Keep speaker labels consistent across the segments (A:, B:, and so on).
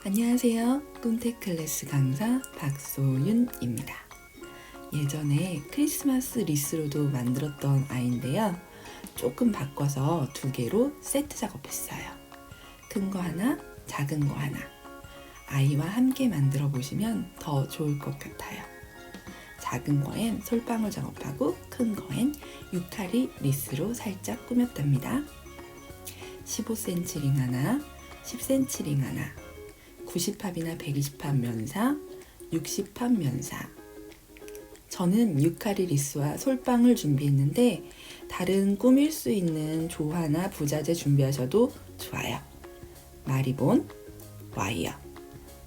A: 안녕하세요. 꿈테클래스 강사 박소윤입니다. 예전에 크리스마스 리스로도 만들었던 아이인데요. 조금 바꿔서 두 개로 세트 작업했어요. 큰 거 하나, 작은 거 하나. 아이와 함께 만들어 보시면 더 좋을 것 같아요. 작은 거엔 솔방울 작업하고 큰 거엔 유카리 리스로 살짝 꾸몄답니다. 15cm 링 하나, 10cm 링 하나, 90팝이나 120팝 면사, 60팝 면사. 저는 유카리 리스와 솔방울 준비했는데 다른 꾸밀 수 있는 조화나 부자재 준비하셔도 좋아요. 마리본, 와이어.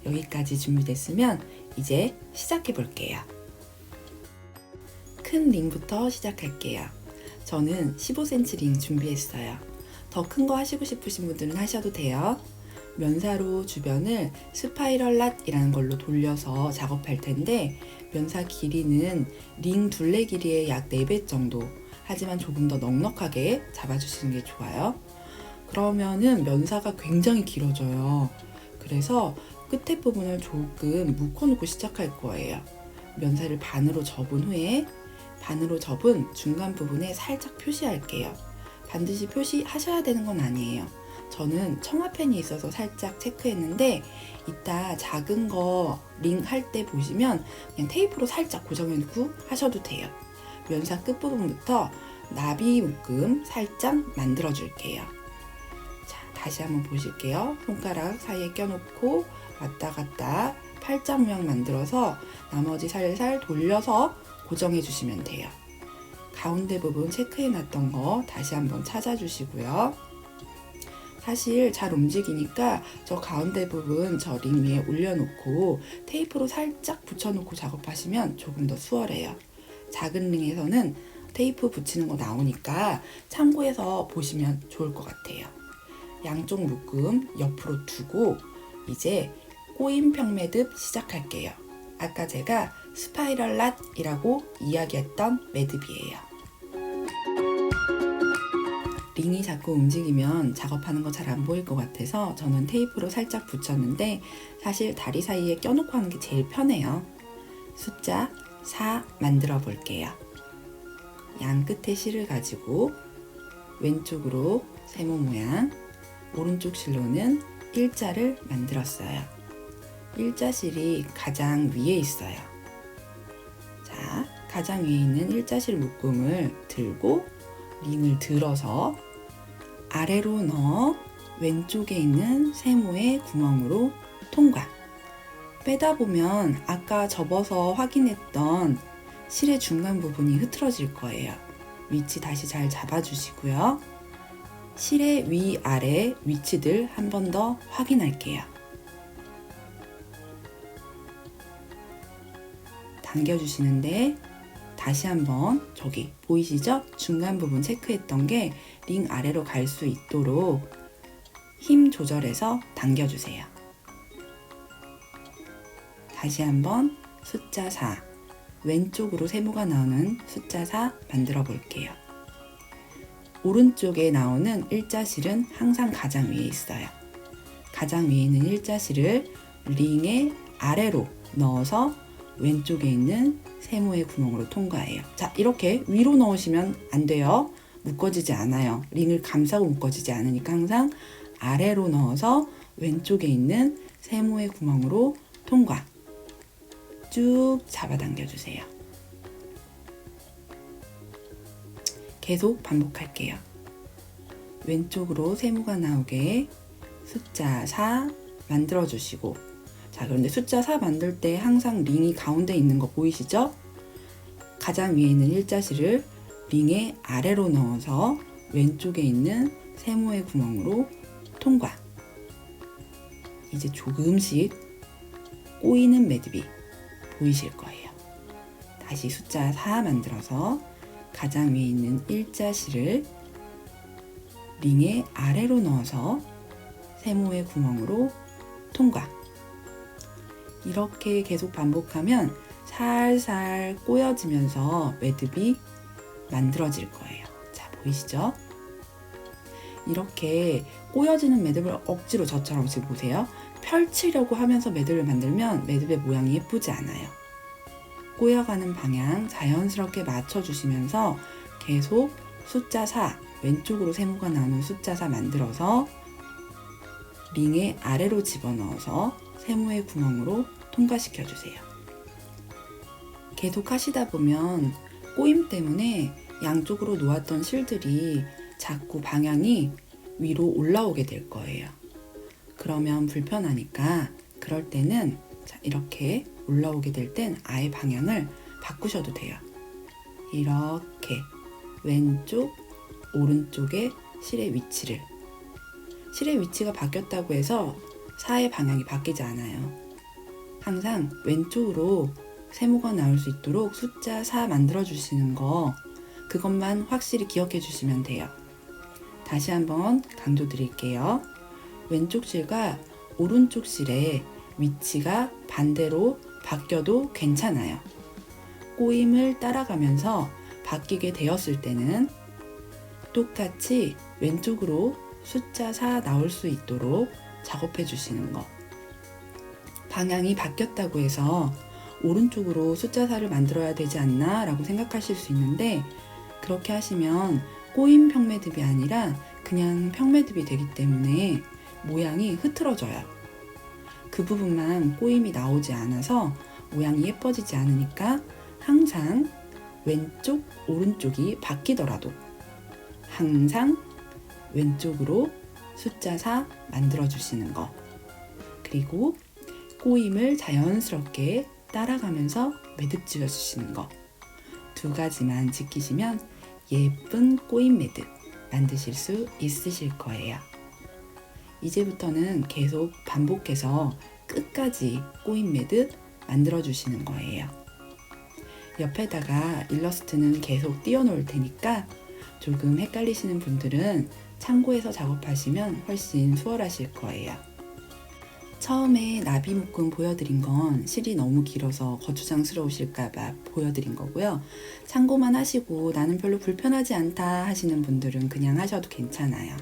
A: 여기까지 준비됐으면 이제 시작해 볼게요. 큰 링부터 시작할게요. 저는 15cm 링 준비했어요. 더 큰 거 하시고 싶으신 분들은 하셔도 돼요. 면사로 주변을 스파이럴 낫이라는 걸로 돌려서 작업할 텐데 면사 길이는 링 둘레 길이의 약 4배 정도, 하지만 조금 더 넉넉하게 잡아주시는 게 좋아요. 그러면은 면사가 굉장히 길어져요. 그래서 끝에 부분을 조금 묶어놓고 시작할 거예요. 면사를 반으로 접은 후에 반으로 접은 중간 부분에 살짝 표시할게요. 반드시 표시하셔야 되는 건 아니에요. 저는 청아펜이 있어서 살짝 체크했는데 이따 작은 거 링 할 때 보시면 그냥 테이프로 살짝 고정해 놓고 하셔도 돼요. 면사 끝부분부터 나비 묶음 살짝 만들어 줄게요. 자, 다시 한번 보실게요. 손가락 사이에 껴놓고 왔다 갔다 팔자 모양 만들어서 나머지 살살 돌려서 고정해 주시면 돼요. 가운데 부분 체크해 놨던 거 다시 한번 찾아주시고요. 사실 잘 움직이니까 저 가운데 부분 저 링 위에 올려놓고 테이프로 살짝 붙여놓고 작업하시면 조금 더 수월해요. 작은 링에서는 테이프 붙이는 거 나오니까 참고해서 보시면 좋을 것 같아요. 양쪽 묶음 옆으로 두고 이제 꼬임 평매듭 시작할게요. 아까 제가 스파이럴 낫이라고 이야기했던 매듭이에요. 링이 자꾸 움직이면 작업하는 거 잘 안 보일 것 같아서 저는 테이프로 살짝 붙였는데 사실 다리 사이에 껴놓고 하는 게 제일 편해요. 숫자 4 만들어 볼게요. 양 끝에 실을 가지고 왼쪽으로 세모 모양, 오른쪽 실로는 일자를 만들었어요. 일자 실이 가장 위에 있어요. 자, 가장 위에 있는 일자실 묶음을 들고 링을 들어서 아래로 넣어 왼쪽에 있는 세모의 구멍으로 통과. 빼다 보면 아까 접어서 확인했던 실의 중간 부분이 흐트러질 거예요. 위치 다시 잘 잡아주시고요. 실의 위아래 위치들 한 번 더 확인할게요. 당겨주시는데 다시 한번 저기 보이시죠? 중간 부분 체크했던 게 링 아래로 갈 수 있도록 힘 조절해서 당겨주세요. 다시 한번 숫자 4, 왼쪽으로 세모가 나오는 숫자 4 만들어 볼게요. 오른쪽에 나오는 일자실은 항상 가장 위에 있어요. 가장 위에 있는 일자실을 링의 아래로 넣어서 왼쪽에 있는 세모의 구멍으로 통과해요. 자, 이렇게 위로 넣으시면 안 돼요. 묶어지지 않아요. 링을 감싸고 묶어지지 않으니까 항상 아래로 넣어서 왼쪽에 있는 세모의 구멍으로 통과. 쭉 잡아당겨 주세요. 계속 반복할게요. 왼쪽으로 세모가 나오게 숫자 4 만들어 주시고, 자, 그런데 숫자 4 만들 때 항상 링이 가운데 있는 거 보이시죠? 가장 위에 있는 일자실을 링의 아래로 넣어서 왼쪽에 있는 세모의 구멍으로 통과. 이제 조금씩 꼬이는 매듭이 보이실 거예요. 다시 숫자 4 만들어서 가장 위에 있는 일자실을 링의 아래로 넣어서 세모의 구멍으로 통과. 이렇게 계속 반복하면 살살 꼬여지면서 매듭이 만들어질 거예요. 자, 보이시죠? 이렇게 꼬여지는 매듭을 억지로 저처럼 지금 보세요. 펼치려고 하면서 매듭을 만들면 매듭의 모양이 예쁘지 않아요. 꼬여가는 방향 자연스럽게 맞춰주시면서 계속 숫자 4, 왼쪽으로 세모가 나오는 숫자 4 만들어서 링의 아래로 집어넣어서 세모의 구멍으로 통과시켜주세요. 계속 하시다 보면 꼬임 때문에 양쪽으로 놓았던 실들이 자꾸 방향이 위로 올라오게 될 거예요. 그러면 불편하니까 그럴 때는 이렇게 올라오게 될 땐 아예 방향을 바꾸셔도 돼요. 이렇게 왼쪽, 오른쪽의 실의 위치를. 실의 위치가 바뀌었다고 해서 사의 방향이 바뀌지 않아요. 항상 왼쪽으로 세모가 나올 수 있도록 숫자 4 만들어 주시는 거, 그것만 확실히 기억해 주시면 돼요. 다시 한번 강조 드릴게요. 왼쪽 실과 오른쪽 실의 위치가 반대로 바뀌어도 괜찮아요. 꼬임을 따라가면서 바뀌게 되었을 때는 똑같이 왼쪽으로 숫자 4 나올 수 있도록 작업해 주시는 거. 방향이 바뀌었다고 해서 오른쪽으로 숫자 4를 만들어야 되지 않나 라고 생각하실 수 있는데, 그렇게 하시면 꼬임 평매듭이 아니라 그냥 평매듭이 되기 때문에 모양이 흐트러져요. 그 부분만 꼬임이 나오지 않아서 모양이 예뻐지지 않으니까 항상 왼쪽, 오른쪽이 바뀌더라도 항상 왼쪽으로 숫자 4 만들어 주시는 거. 그리고 꼬임을 자연스럽게 따라가면서 매듭 지어 주시는 거. 두 가지만 지키시면 예쁜 꼬임 매듭 만드실 수 있으실 거예요. 이제부터는 계속 반복해서 끝까지 꼬임 매듭 만들어 주시는 거예요. 옆에다가 일러스트는 계속 띄워 놓을 테니까 조금 헷갈리시는 분들은 참고해서 작업하시면 훨씬 수월하실 거예요. 처음에 나비 묶음 보여드린 건 실이 너무 길어서 거추장스러우실까봐 보여드린 거고요. 참고만 하시고 나는 별로 불편하지 않다 하시는 분들은 그냥 하셔도 괜찮아요.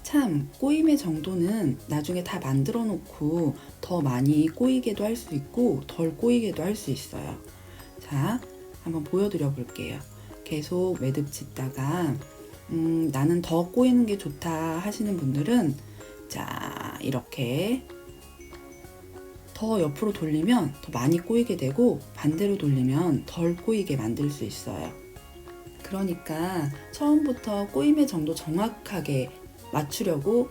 A: 참 꼬임의 정도는 나중에 다 만들어 놓고 더 많이 꼬이게도 할 수 있고 덜 꼬이게도 할 수 있어요. 자, 한번 보여드려 볼게요. 계속 매듭 짓다가 나는 더 꼬이는 게 좋다 하시는 분들은 자, 이렇게 더 옆으로 돌리면 더 많이 꼬이게 되고 반대로 돌리면 덜 꼬이게 만들 수 있어요. 그러니까 처음부터 꼬임의 정도 정확하게 맞추려고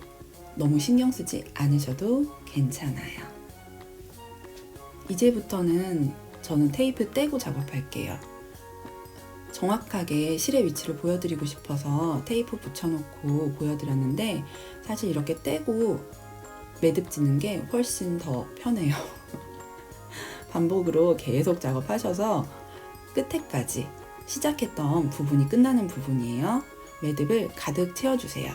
A: 너무 신경 쓰지 않으셔도 괜찮아요. 이제부터는 저는 테이프 떼고 작업할게요. 정확하게 실의 위치를 보여드리고 싶어서 테이프 붙여놓고 보여드렸는데 사실 이렇게 떼고 매듭 짓는 게 훨씬 더 편해요. 반복으로 계속 작업하셔서 끝에까지 시작했던 부분이 끝나는 부분이에요. 매듭을 가득 채워주세요.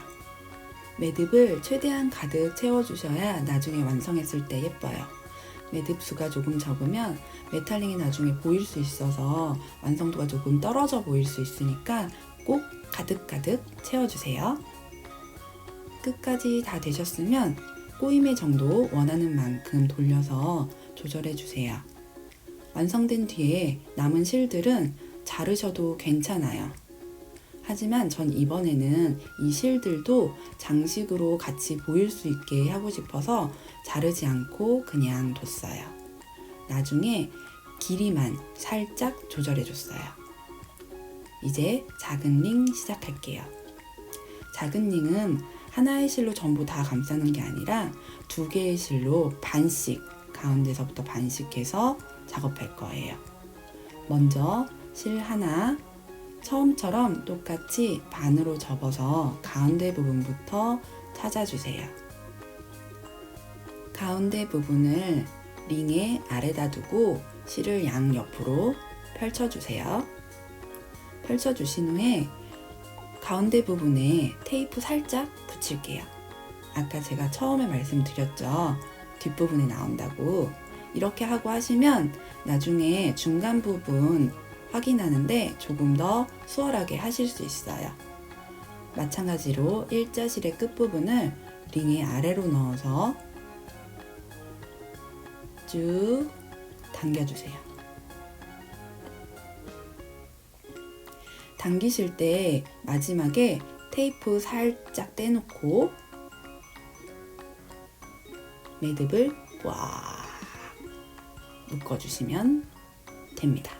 A: 매듭을 최대한 가득 채워주셔야 나중에 완성했을 때 예뻐요. 매듭 수가 조금 적으면 메탈링이 나중에 보일 수 있어서 완성도가 조금 떨어져 보일 수 있으니까 꼭 가득가득 채워주세요. 끝까지 다 되셨으면 꼬임의 정도 원하는 만큼 돌려서 조절해주세요. 완성된 뒤에 남은 실들은 자르셔도 괜찮아요. 하지만 전 이번에는 이 실들도 장식으로 같이 보일 수 있게 하고 싶어서 자르지 않고 그냥 뒀어요. 나중에 길이만 살짝 조절해줬어요. 이제 작은 링 시작할게요. 작은 링은 하나의 실로 전부 다 감싸는 게 아니라 두 개의 실로 반씩, 가운데서부터 반씩 해서 작업할 거예요. 먼저 실 하나, 처음처럼 똑같이 반으로 접어서 가운데 부분부터 찾아주세요. 가운데 부분을 링의 아래다 두고 실을 양옆으로 펼쳐주세요. 펼쳐주신 후에 가운데 부분에 테이프 살짝 붙일게요. 아까 제가 처음에 말씀드렸죠. 뒷부분에 나온다고. 이렇게 하고 하시면 나중에 중간 부분 확인하는데 조금 더 수월하게 하실 수 있어요. 마찬가지로 일자실의 끝부분을 링의 아래로 넣어서 쭉 당겨주세요. 당기실 때 마지막에 테이프 살짝 떼놓고 매듭을 꽉 묶어주시면 됩니다.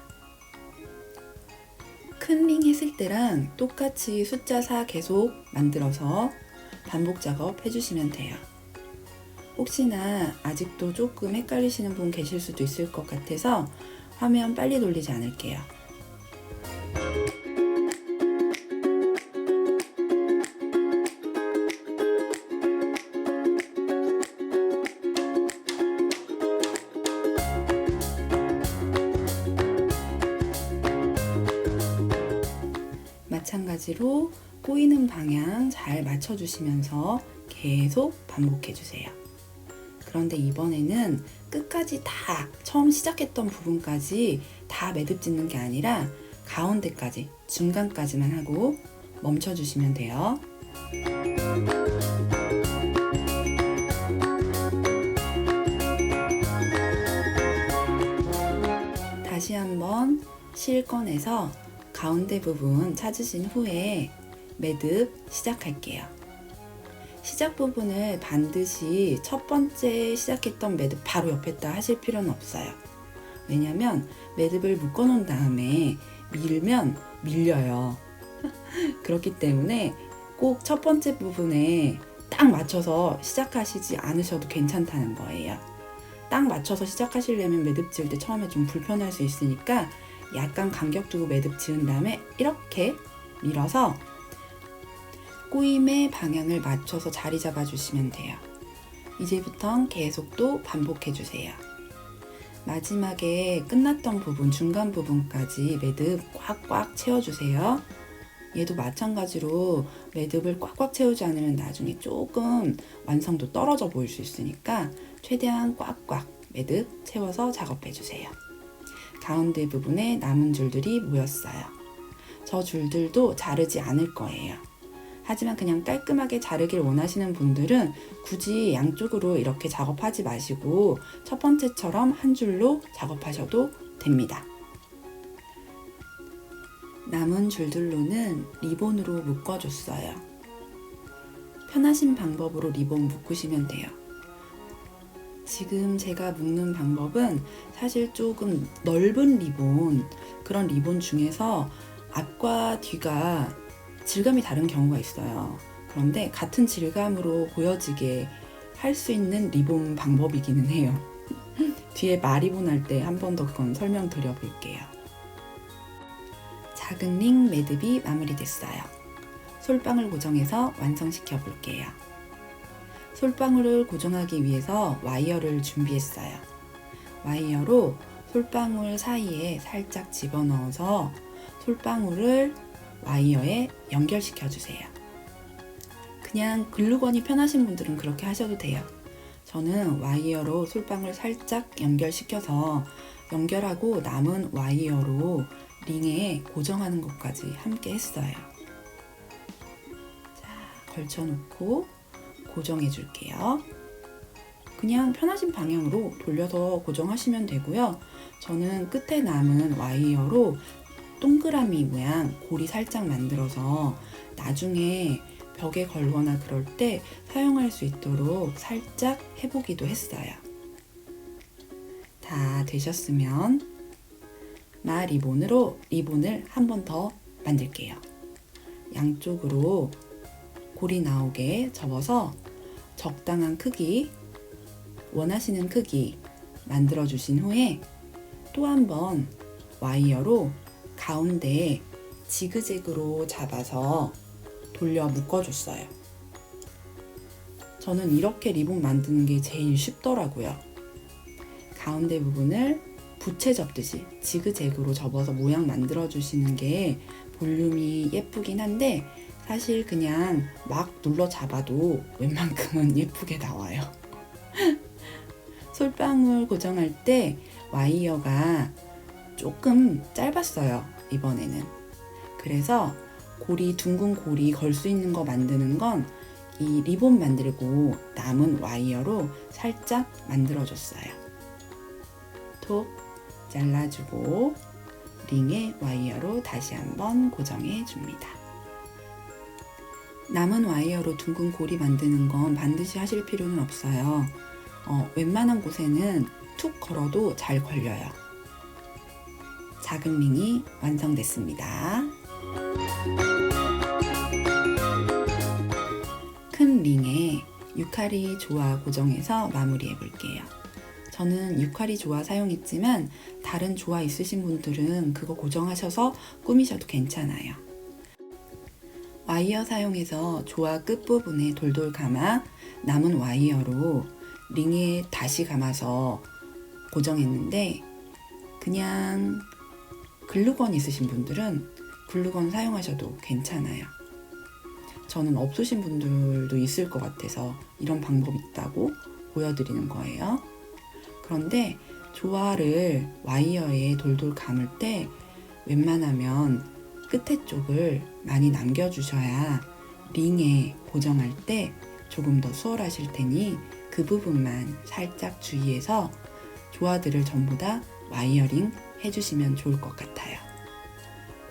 A: 큰 링 했을 때랑 똑같이 숫자 4 계속 만들어서 반복 작업 해주시면 돼요. 혹시나 아직도 조금 헷갈리시는 분 계실 수도 있을 것 같아서 화면 빨리 돌리지 않을게요. 마찬가지로 꼬이는 방향 잘 맞춰주시면서 계속 반복해주세요. 그런데 이번에는 끝까지 다 처음 시작했던 부분까지 다 매듭 짓는 게 아니라 가운데까지, 중간까지만 하고 멈춰주시면 돼요. 다시 한번 실 꺼내서 가운데 부분 찾으신 후에 매듭 시작할게요. 시작 부분을 반드시 첫 번째 시작했던 매듭 바로 옆에다 하실 필요는 없어요. 왜냐면 매듭을 묶어 놓은 다음에 밀면 밀려요. 그렇기 때문에 꼭 첫 번째 부분에 딱 맞춰서 시작하시지 않으셔도 괜찮다는 거예요. 딱 맞춰서 시작하시려면 매듭 지을 때 처음에 좀 불편할 수 있으니까 약간 간격 두고 매듭 지은 다음에 이렇게 밀어서 꼬임의 방향을 맞춰서 자리 잡아 주시면 돼요. 이제부턴 계속 또 반복해 주세요. 마지막에 끝났던 부분, 중간 부분까지 매듭 꽉꽉 채워주세요. 얘도 마찬가지로 매듭을 꽉꽉 채우지 않으면 나중에 조금 완성도 떨어져 보일 수 있으니까 최대한 꽉꽉 매듭 채워서 작업해 주세요. 가운데 부분에 남은 줄들이 모였어요. 저 줄들도 자르지 않을 거예요. 하지만 그냥 깔끔하게 자르길 원하시는 분들은 굳이 양쪽으로 이렇게 작업하지 마시고 첫 번째처럼 한 줄로 작업하셔도 됩니다. 남은 줄들로는 리본으로 묶어줬어요. 편하신 방법으로 리본 묶으시면 돼요. 지금 제가 묶는 방법은 사실 조금 넓은 리본, 그런 리본 중에서 앞과 뒤가 질감이 다른 경우가 있어요. 그런데 같은 질감으로 보여지게 할 수 있는 리본 방법이기는 해요. 뒤에 마리본 할 때 한 번 더 그건 설명드려 볼게요. 작은 링 매듭이 마무리됐어요. 솔방울 고정해서 완성시켜 볼게요. 솔방울을 고정하기 위해서 와이어를 준비했어요. 와이어로 솔방울 사이에 살짝 집어넣어서 솔방울을 와이어에 연결시켜 주세요. 그냥 글루건이 편하신 분들은 그렇게 하셔도 돼요. 저는 와이어로 솔방울 살짝 연결시켜서 연결하고 남은 와이어로 링에 고정하는 것까지 함께 했어요. 자, 걸쳐놓고 고정해 줄게요. 그냥 편하신 방향으로 돌려서 고정하시면 되고요. 저는 끝에 남은 와이어로 동그라미 모양 고리 살짝 만들어서 나중에 벽에 걸거나 그럴 때 사용할 수 있도록 살짝 해보기도 했어요. 다 되셨으면 마리본으로 리본을 한 번 더 만들게요. 양쪽으로 고리 나오게 접어서 적당한 크기, 원하시는 크기 만들어 주신 후에 또 한 번 와이어로 가운데에 지그재그로 잡아서 돌려 묶어줬어요. 저는 이렇게 리본 만드는 게 제일 쉽더라고요. 가운데 부분을 부채 접듯이 지그재그로 접어서 모양 만들어 주시는 게 볼륨이 예쁘긴 한데 사실 그냥 막 눌러 잡아도 웬만큼은 예쁘게 나와요. 솔방울 고정할 때 와이어가 조금 짧았어요, 이번에는. 그래서 고리, 둥근 고리 걸 수 있는 거 만드는 건 이 리본 만들고 남은 와이어로 살짝 만들어줬어요. 톡 잘라주고 링에 와이어로 다시 한번 고정해 줍니다. 남은 와이어로 둥근 고리 만드는 건 반드시 하실 필요는 없어요. 웬만한 곳에는 툭 걸어도 잘 걸려요. 작은 링이 완성됐습니다. 큰 링에 유카리 조화 고정해서 마무리해 볼게요. 저는 유카리 조화 사용했지만 다른 조화 있으신 분들은 그거 고정하셔서 꾸미셔도 괜찮아요. 와이어 사용해서 조화 끝부분에 돌돌 감아 남은 와이어로 링에 다시 감아서 고정했는데, 그냥 글루건 있으신 분들은 글루건 사용하셔도 괜찮아요. 저는 없으신 분들도 있을 것 같아서 이런 방법이 있다고 보여드리는 거예요. 그런데 조화를 와이어에 돌돌 감을 때 웬만하면 끝에 쪽을 많이 남겨주셔야 링에 고정할 때 조금 더 수월하실 테니 그 부분만 살짝 주의해서 조화들을 전부 다 와이어링 해주시면 좋을 것 같아요.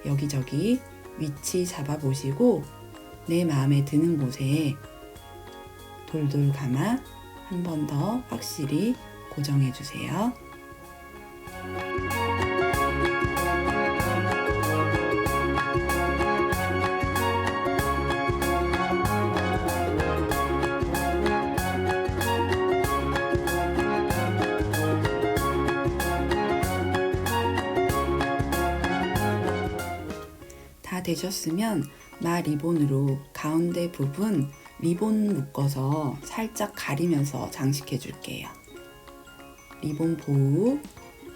A: 여기저기 위치 잡아보시고 내 마음에 드는 곳에 돌돌 감아 한 번 더 확실히 고정해 주세요. 다 되셨으면 마 리본으로 가운데 부분 리본 묶어서 살짝 가리면서 장식해 줄게요. 리본 보호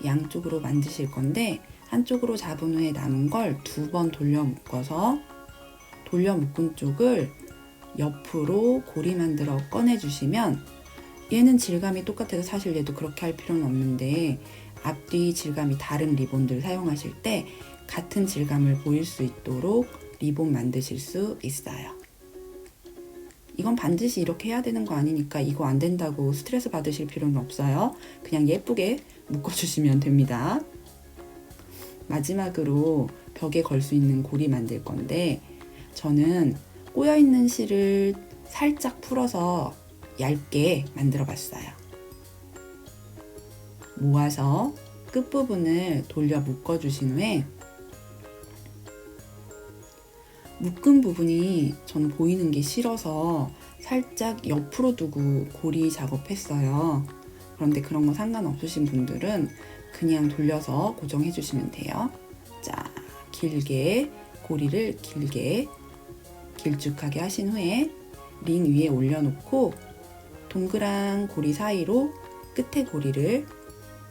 A: 양쪽으로 만드실 건데 한쪽으로 잡은 후에 남은 걸 2번 돌려 묶어서 돌려 묶은 쪽을 옆으로 고리 만들어 꺼내 주시면, 얘는 질감이 똑같아서 사실 얘도 그렇게 할 필요는 없는데 앞뒤 질감이 다른 리본들 사용하실 때 같은 질감을 보일 수 있도록 리본 만드실 수 있어요. 이건 반드시 이렇게 해야 되는 거 아니니까 이거 안 된다고 스트레스 받으실 필요는 없어요. 그냥 예쁘게 묶어주시면 됩니다. 마지막으로 벽에 걸 수 있는 고리 만들 건데, 저는 꼬여있는 실을 살짝 풀어서 얇게 만들어 봤어요. 모아서 끝부분을 돌려 묶어주신 후에 묶은 부분이 전 보이는 게 싫어서 살짝 옆으로 두고 고리 작업했어요. 그런데 그런 거 상관없으신 분들은 그냥 돌려서 고정해 주시면 돼요. 자, 길게 고리를 길쭉하게 하신 후에 링 위에 올려놓고 동그란 고리 사이로 끝에 고리를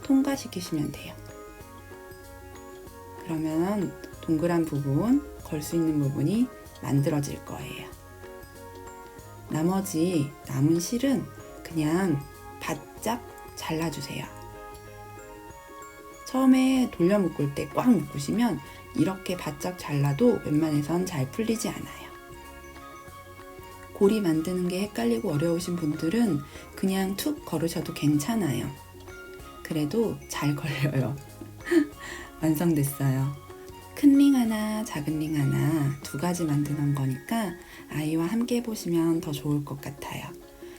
A: 통과시키시면 돼요. 그러면 동그란 부분, 걸 수 있는 부분이 만들어질 거예요. 나머지 남은 실은 그냥 바짝 잘라주세요. 처음에 돌려 묶을 때 꽉 묶으시면 이렇게 바짝 잘라도 웬만해선 잘 풀리지 않아요. 고리 만드는 게 헷갈리고 어려우신 분들은 그냥 툭 걸으셔도 괜찮아요. 그래도 잘 걸려요. 완성됐어요. 큰 링 하나, 작은 링 하나 2가지 만드는 거니까 아이와 함께 보시면 더 좋을 것 같아요.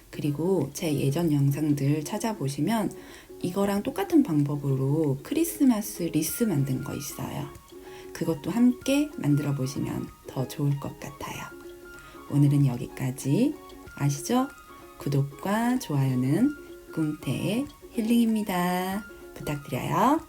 A: 그리고 제 예전 영상들 찾아보시면 이거랑 똑같은 방법으로 크리스마스 리스 만든 거 있어요. 그것도 함께 만들어 보시면 더 좋을 것 같아요. 오늘은 여기까지. 아시죠? 구독과 좋아요는 꿈태의 힐링입니다. 부탁드려요.